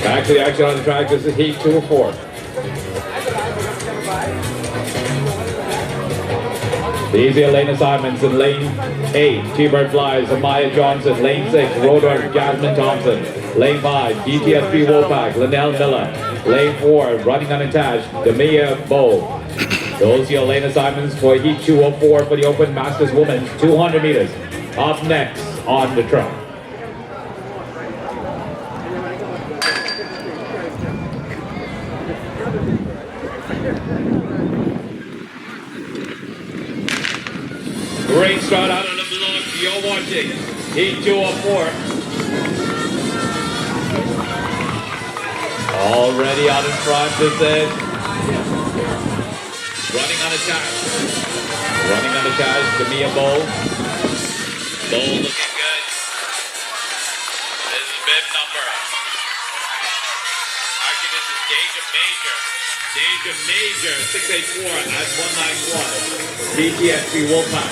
Back to the action on the track. This is heat 2 of 4. Easy Elena Simons in lane 8. T-Bird Flies, Amaya Johnson. Lane 6, Roadrunner Jasmine Thompson. Lane 5, DTSP Wolfpack, Linnell Miller. Lane 4, running unattached, Demia Bow. Those are Elena Simons for heat 204 for the Open Masters Women's 200 meters. Up next on the track. Great start out of the block. You're watching heat 204. Already out in front, this is running unattached. Running unattached, Demia Bow. Bow looking good. This is bib number. Actually, this is Deja Major. Deja Major, 684 at 191. DTSP Wolfpack.